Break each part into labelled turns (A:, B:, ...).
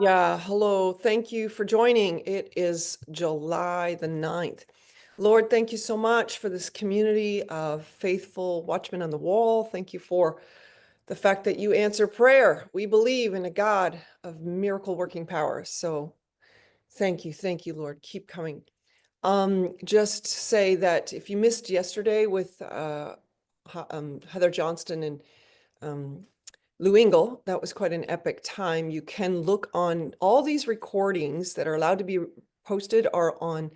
A: Yeah, hello. Thank you for joining. It is July the 9th. Lord, thank you so much for this community of faithful watchmen on the wall. Thank you for the fact that you answer prayer. We believe in a God of miracle working power. So thank you, Lord. Keep coming. Just say that if you missed yesterday with Heather Johnston and um, Lou Engle, that was quite an epic time. You can look on all these recordings that are allowed to be posted are on,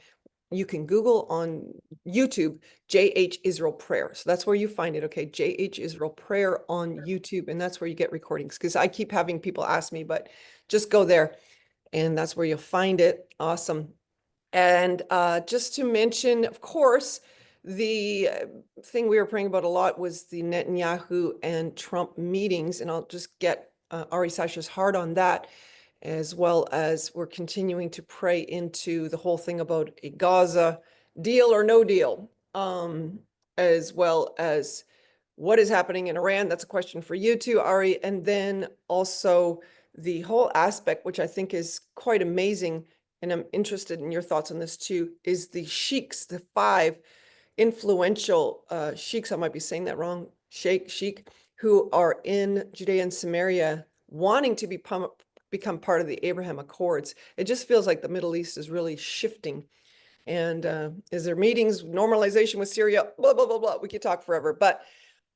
A: you can Google on YouTube, JH Israel Prayer. So that's where you find it, okay? JH Israel Prayer on YouTube, and that's where you get recordings. Because I keep having people ask me, but just go there, and that's where you'll find it. Awesome. And just to mention, of course, the thing we were praying about a lot was the Netanyahu and Trump meetings. And I'll just get Ari Sacher's heart on that, as well as we're continuing to pray into the whole thing about a Gaza deal or no deal, as well as what is happening in Iran. That's a question for you too, Ari. And then also the whole aspect, which I think is quite amazing, and I'm interested in your thoughts on this too, is the sheiks, the five influential sheiks, I might be saying that wrong, sheik, who are in Judea and Samaria wanting to become part of the Abraham Accords. It just feels like the Middle East is really shifting. And is there meetings, normalization with Syria, blah, blah, blah, blah. We could talk forever. But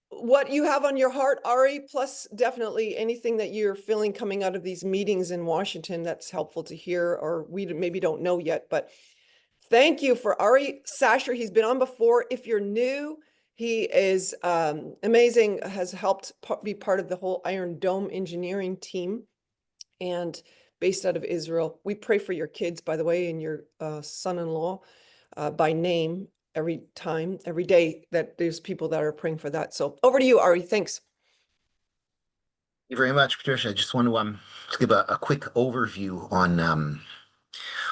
A: what you have on your heart, Ari, plus definitely anything that you're feeling coming out of these meetings in Washington that's helpful to hear, or we maybe don't know yet. But thank you for Ari Sacher. He's been on before. If you're new, he is amazing, has helped be part of the whole Iron Dome engineering team and based out of Israel. We pray for your kids, by the way, and your son-in-law by name every time, every day that there's people that are praying for that. So over to you, Ari. Thanks.
B: Thank you very much, Patricia. I just want to just give a quick overview on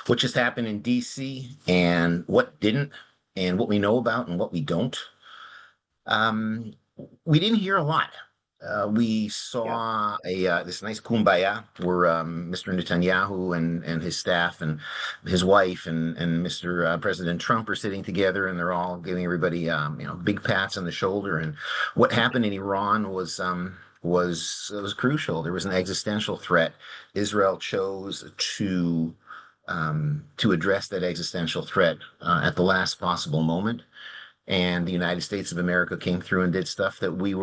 B: what just happened in DC and what didn't, and what we know about and what we don't. Um, we didn't hear a lot. We
A: Yeah.
B: saw a this nice kumbaya where Mr. Netanyahu and his staff and his wife and Mr. President Trump are sitting together, and they're all giving everybody big pats on the shoulder. And what happened in Iran was crucial. There was an existential threat. Israel chose to address that existential threat at the last possible moment. And the United States of America came through and did stuff that we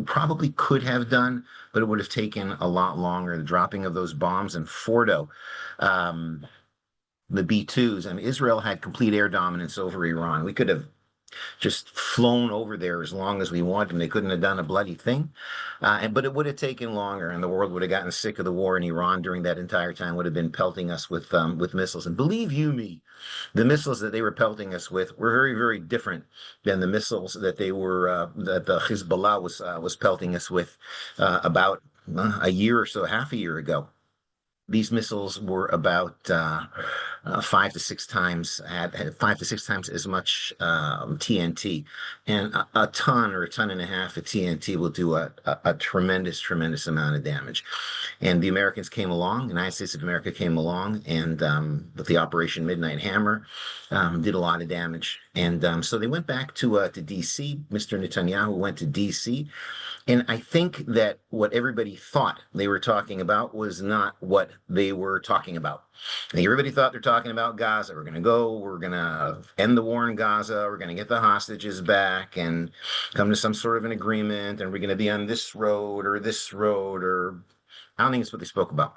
B: probably could have done, but it would have taken a lot longer. The dropping of those bombs in Fordo, um, the B-2s. I mean, Israel had complete air dominance over Iran. We could have just flown over there as long as we wanted, and they couldn't have done a bloody thing. But it would have taken longer, and the world would have gotten sick of the war in Iran during that entire time. Would have been pelting us with missiles. And believe you me, the missiles that they were pelting us with were very, very different than the missiles that that the Hezbollah was pelting us with about a year or so, half a year ago. These missiles were about 5 to 6 times had 5 to 6 times as much TNT, and a ton or a ton and a half of TNT will do a tremendous, tremendous amount of damage. And the Americans came along, the United States of America came along, and with the Operation Midnight Hammer, did a lot of damage. And so they went back to D.C. Mr. Netanyahu went to D.C. And I think that what everybody thought they were talking about was not what they were talking about. I think everybody thought they're talking about Gaza. We're going to end the war in Gaza. We're going to get the hostages back and come to some sort of an agreement. And we're going to be on this road or this road, or I don't think it's what they spoke about.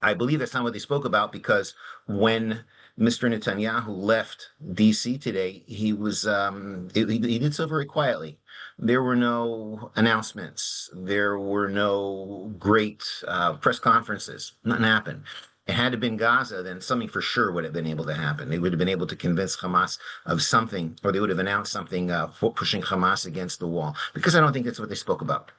B: I believe that's not what they spoke about, because when Mr. Netanyahu left D.C. today, he did so very quietly. There were no announcements. There were no great press conferences. Nothing happened. It had to been Gaza, then something for sure would have been able to happen. They would have been able to convince Hamas of something, or they would have announced something for pushing Hamas against the wall. Because I don't think that's what they spoke about.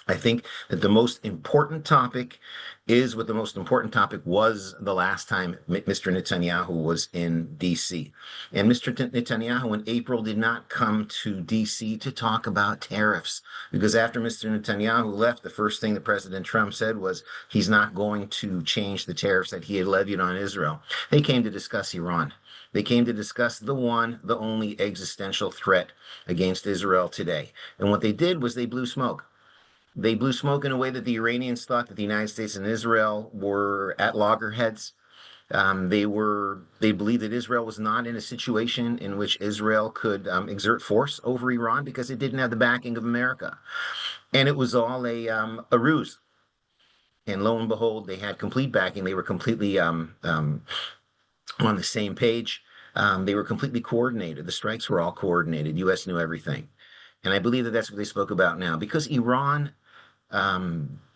B: I think that the most important topic is what the most important topic was the last time Mr. Netanyahu was in DC. And Mr. Netanyahu in April did not come to DC to talk about tariffs because after Mr. Netanyahu left, the first thing that President Trump said was he's not going to change the tariffs that he had levied on Israel. They came to discuss Iran. They came to discuss the one, the only existential threat against Israel today. And what they did was they blew smoke. They blew smoke in a way that the Iranians thought that the United States and Israel were at loggerheads. They believed that Israel was not in a situation in which Israel could exert force over Iran because it didn't have the backing of America, and it was all a ruse. And lo and behold, they had complete backing. They were completely on the same page. They were completely coordinated. The strikes were all coordinated. U.S. knew everything, and I believe that that's what they spoke about now because Iran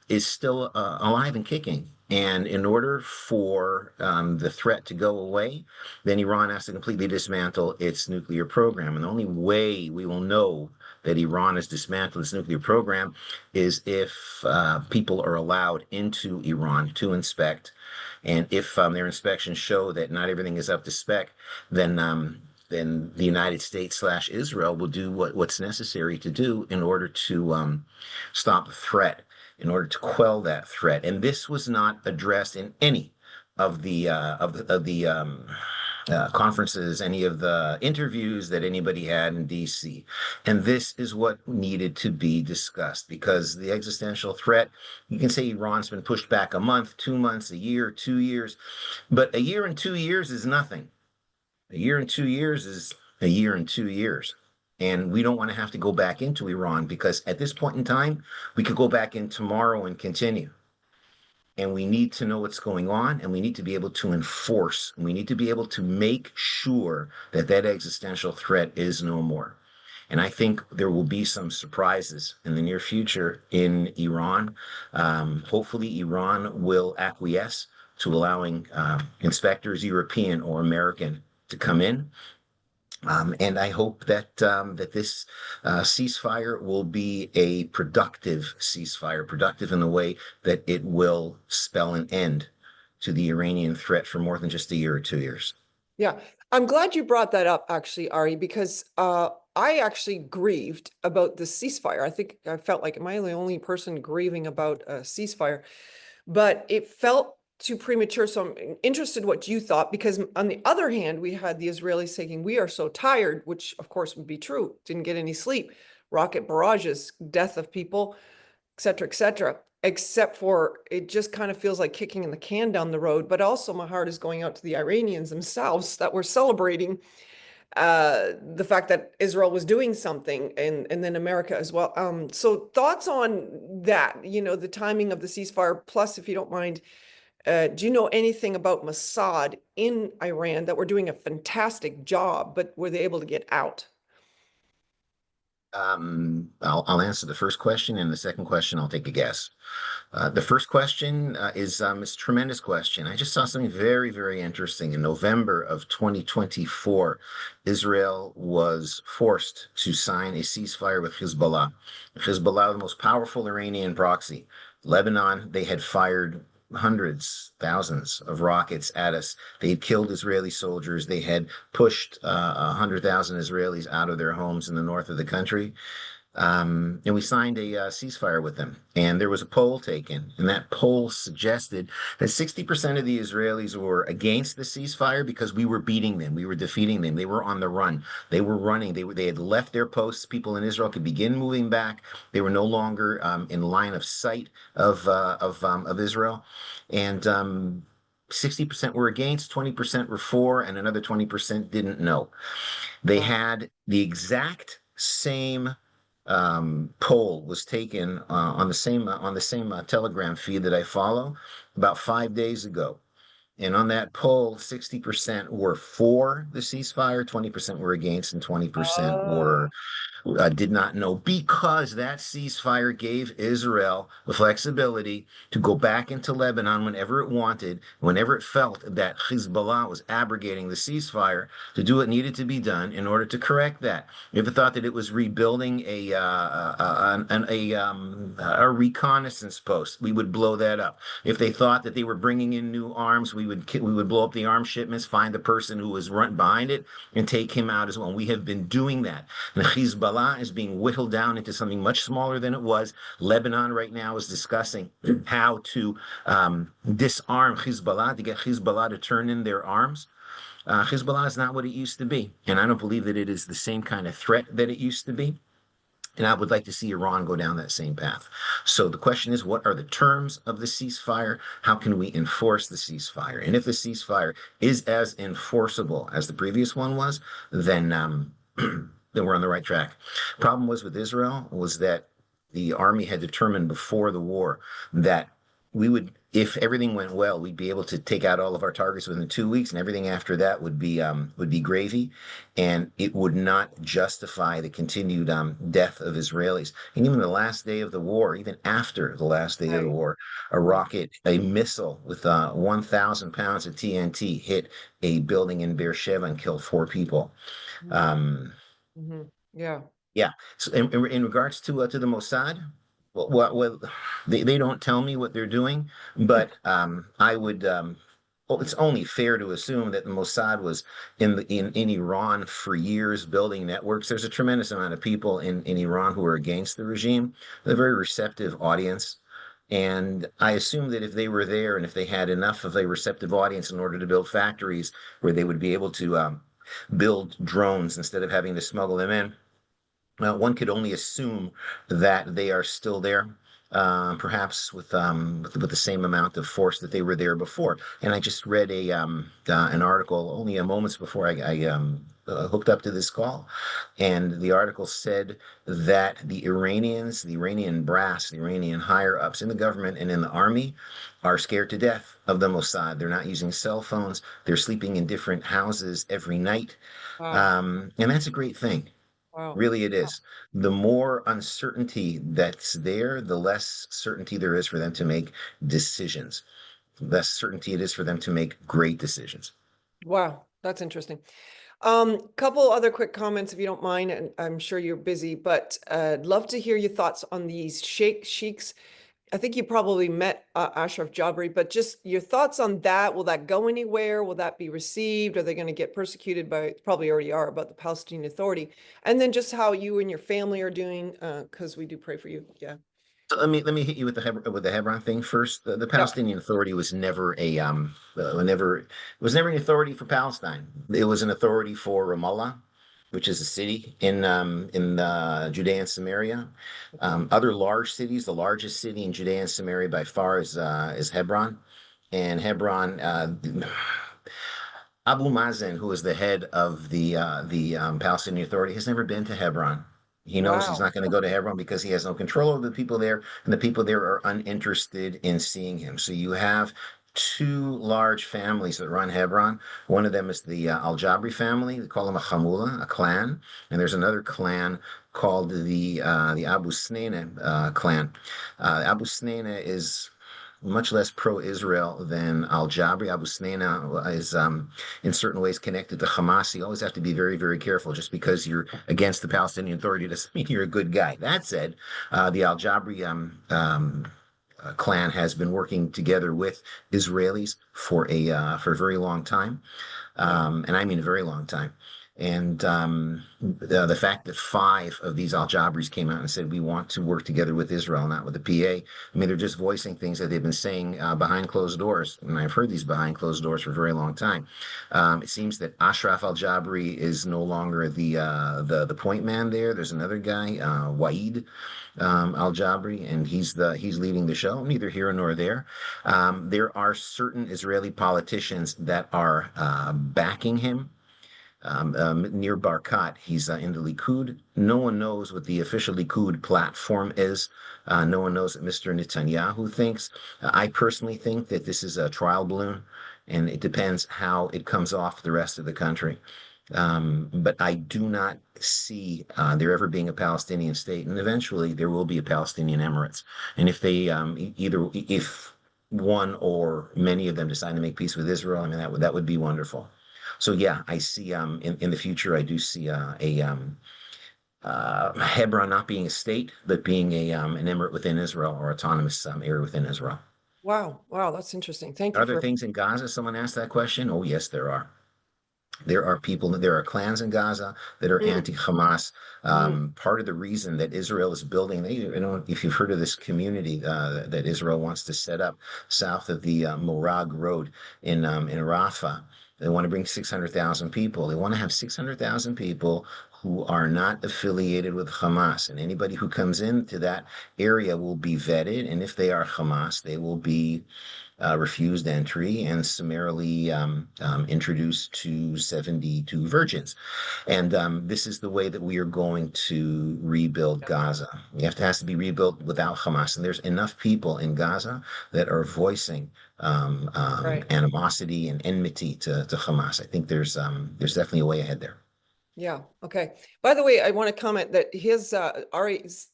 B: is still alive and kicking. And in order for the threat to go away, then Iran has to completely dismantle its nuclear program. And the only way we will know that Iran has dismantled its nuclear program is if people are allowed into Iran to inspect. And if their inspections show that not everything is up to spec, then the United States slash Israel will do what's necessary to do in order to stop the threat, in order to quell that threat. And this was not addressed in any of the conferences, any of the interviews that anybody had in DC. And this is what needed to be discussed because the existential threat, you can say Iran's been pushed back a month, 2 months, a year, 2 years, but a year and 2 years is nothing. A year and 2 years is a year and 2 years. And we don't want to have to go back into Iran because at this point in time, we could go back in tomorrow and continue. And we need to know what's going on, and we need to be able to enforce, and we need to be able to make sure that that existential threat is no more. And I think there will be some surprises in the near future in Iran. Hopefully, Iran will acquiesce to allowing inspectors, European or American, to come in. And I hope that this ceasefire will be a productive ceasefire, productive in the way that it will spell an end to the Iranian threat for more than just a year or 2 years.
A: Yeah, I'm glad you brought that up, actually, Ari, because I actually grieved about the ceasefire. I think I felt like, am I the only person grieving about a ceasefire? But it felt too premature. So I'm interested what you thought, because on the other hand, we had the Israelis saying, we are so tired, which of course would be true, didn't get any sleep, rocket barrages, death of people, et cetera, et cetera. Except for it just kind of feels like kicking in the can down the road. But also my heart is going out to the Iranians themselves that were celebrating the fact that Israel was doing something, and then America as well. So thoughts on that, the timing of the ceasefire, plus, if you don't mind, do you know anything about Mossad in Iran that were doing a fantastic job, but were they able to get out?
B: I'll answer the first question, and the second question, I'll take a guess. The first question is a tremendous question. I just saw something very, very interesting. In November of 2024, Israel was forced to sign a ceasefire with Hezbollah. Hezbollah, the most powerful Iranian proxy. Lebanon, they had fired hundreds, thousands of rockets at us. They had killed Israeli soldiers. They had pushed 100,000 Israelis out of their homes in the north of the country. And we signed a ceasefire with them. And there was a poll taken, and that poll suggested that 60% of the Israelis were against the ceasefire because we were beating them, we were defeating them. They were on the run. They were running. They had left their posts. People in Israel could begin moving back. They were no longer in line of sight of Israel, and 60% were against, 20% were for, and another 20% didn't know. They
A: Wow.
B: had the exact same poll was taken on the same Telegram feed that I follow about 5 days ago. And on that poll, 60% were for the ceasefire, 20% were against, and 20% were
A: Oh,
B: did not know because that ceasefire gave Israel the flexibility to go back into Lebanon whenever it wanted, whenever it felt that Hezbollah was abrogating the ceasefire, to do what needed to be done in order to correct that. If it thought that it was rebuilding a reconnaissance post, we would blow that up. If they thought that they were bringing in new arms, we would blow up the arms shipments, find the person who was run behind it, and take him out as well. And we have been doing that. And Hezbollah is being whittled down into something much smaller than it was. Lebanon right now is discussing how to disarm Hezbollah, to get Hezbollah to turn in their arms. Hezbollah is not what it used to be. And I don't believe that it is the same kind of threat that it used to be. And I would like to see Iran go down that same path. So the question is, what are the terms of the ceasefire? How can we enforce the ceasefire? And if the ceasefire is as enforceable as the previous one was, then then we're on the right track. Problem was with Israel was that the army had determined before the war that we would, if everything went well, we'd be able to take out all of our targets within 2 weeks, and everything after that would be gravy, and it would not justify the continued death of Israelis. And even the last day of the war, even after the last day of the
A: Right.
B: war, a
A: Right.
B: rocket, a missile with 1,000 pounds of TNT hit a building in Beersheba and killed 4 people.
A: Mm-hmm.
B: Um,
A: Mm-hmm. Yeah.
B: yeah. So in regards to the Mossad, well, they don't tell me what they're doing, but I would. Well, it's only fair to assume that the Mossad was in Iran for years building networks. There's a tremendous amount of people in Iran who are against the regime. They're a very receptive audience. And I assume that if they were there and if they had enough of a receptive audience in order to build factories where they would be able to build drones instead of having to smuggle them in, one could only assume that they are still there, perhaps with the same amount of force that they were there before. And I just read an article only a moments before I hooked up to this call, and the article said that the Iranians, the Iranian brass, the Iranian higher ups in the government and in the army, are scared to death of the Mossad. They're not using cell phones. They're sleeping in different houses every night,
A: Wow.
B: and that's a great thing.
A: Wow.
B: Really, it is. The more uncertainty that's there, the less certainty there is for them to make decisions. Less certainty it is for them to make great decisions.
A: Wow. That's interesting. Couple other quick comments, if you don't mind, and I'm sure you're busy, but I'd love to hear your thoughts on these sheiks. I think you probably met Ashraf Jabri, but just your thoughts on that. Will that go anywhere? Will that be received? Are they going to get persecuted by, probably already are, about the Palestinian Authority? And then just how you and your family are doing, because we do pray for you. Yeah.
B: So let me hit you with the Hebron thing first. The
A: Yeah.
B: Palestinian Authority was never never it was never an authority for Palestine. It was an authority for Ramallah, which is a city in Judea and Samaria.
A: Okay.
B: Other large cities, the largest city in Judea and Samaria by far is Hebron, and Hebron. Abu Mazen, who is the head of the Palestinian Authority, has never been to Hebron. He knows he's
A: Wow.
B: not going to go to Hebron because he has no control over the people there, and the people there are uninterested in seeing him. So you have two large families that run Hebron. One of them is the Al-Jabri family. They call them a Hamula, a clan, and there's another clan called the Abu Snena clan. Abu Snena is much less pro-Israel than al-Jabri. Abu Snena is in certain ways connected to Hamas. You always have to be very, very careful. Just because you're against the Palestinian Authority doesn't mean you're a good guy. That said, the al-Jabri clan has been working together with Israelis for a very long time,
A: Yeah.
B: and I mean a very long time. And the fact that five of these Al Jabris came out and said, we want to work together with Israel, not with the PA. I mean, they're just voicing things that they've been saying behind closed doors. And I've heard these behind closed doors for a very long time. It seems that Ashraf Al Jabri is no longer the point man there. There's another guy, Waid Al Jabri, and he's leading the show. Neither here nor there. There are certain Israeli politicians that are backing him near Barkat. He's in the Likud. No one knows what the official Likud platform is. No one knows what Mr. Netanyahu thinks. I personally think that this is a trial balloon, and it depends how it comes off the rest of the country. But I do not see there ever being a Palestinian state, and eventually there will be a Palestinian Emirates. And if they either if one or many of them decide to make peace with Israel, I mean that would be wonderful. So yeah, I see in the future I do see Hebron not being a state, but being a an emirate within Israel or autonomous area within Israel.
A: Wow. Wow. That's interesting. Thank you
B: Are there
A: for.
B: things in Gaza? Someone asked that question. Oh, yes, there are. There are clans in Gaza that are
A: Mm,
B: anti-Hamas.
A: mm.
B: Part of the reason that Israel is building, if you've heard of this community that Israel wants to set up south of the Morag Road in Rafah, they want to bring 600,000 people. They want to have 600,000 people who are not affiliated with Hamas, and anybody who comes into that area will be vetted, and if they are Hamas, they will be refused entry and summarily introduced to 72 virgins. And this is the way that we are going to rebuild Gaza. Has to be rebuilt without Hamas. And there's enough people in Gaza that are voicing
A: Right.
B: animosity and enmity to Hamas. I think there's definitely a way ahead there.
A: Yeah. Okay. By the way, I want to comment that his Ari's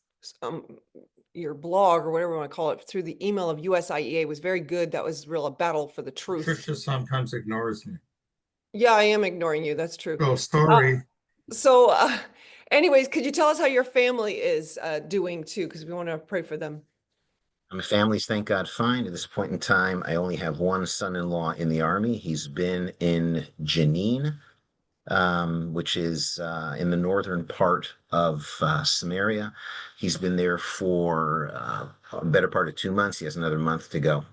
A: your blog or whatever you want to call it through the email of USIEA was very good. That was real a battle for the truth.
C: Patricia sometimes ignores me.
A: Yeah, I am ignoring you. That's true.
C: Oh,
A: Uh,
C: sorry.
A: so, anyways, could you tell us how your family is doing too? Because we want to pray for them.
B: My family's, thank God, fine. At this point in time, I only have one son-in-law in the army. He's been in Jenin, which is in the northern part of Samaria. He's been there for a better part of 2 months. He has another month to go.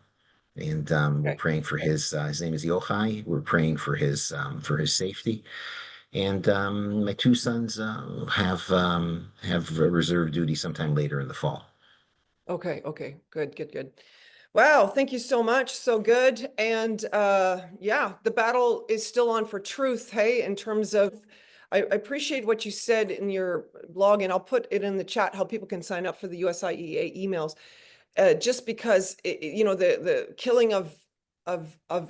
B: And we're
A: Okay.
B: praying for his name is Yochai. We're praying for his safety. And my two sons have reserve duty sometime later in the fall.
A: Okay. Okay. Good. Good. Good. Wow. Thank you so much. So good. And yeah, the battle is still on for truth. Hey, in terms of, I appreciate what you said in your blog, and I'll put it in the chat how people can sign up for the USIEA emails. Just because the killing of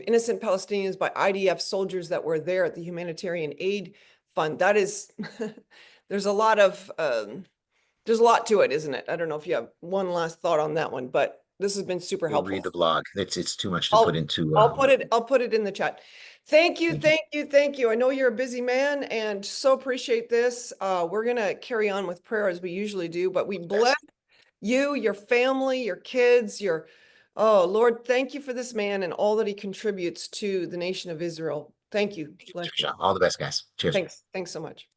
A: innocent Palestinians by IDF soldiers that were there at the humanitarian aid fund, that is there's a lot of there's a lot to it, isn't it? I don't know if you have one last thought on that one, but this has been super
B: Go read
A: helpful.
B: the blog. It's too much to put
A: I'll
B: into.
A: I'll put it in the chat. Thank you,
B: Thank you.
A: thank you, thank you. I know you're a busy man and so appreciate this. We're gonna carry on with prayer as we usually do, but we bless
B: Best.
A: you, your family, your kids, oh Lord, thank you for this man and all that he contributes to the nation of Israel. Thank you. Bless you.
B: All the best, guys. Cheers.
A: Thanks. Thanks so much.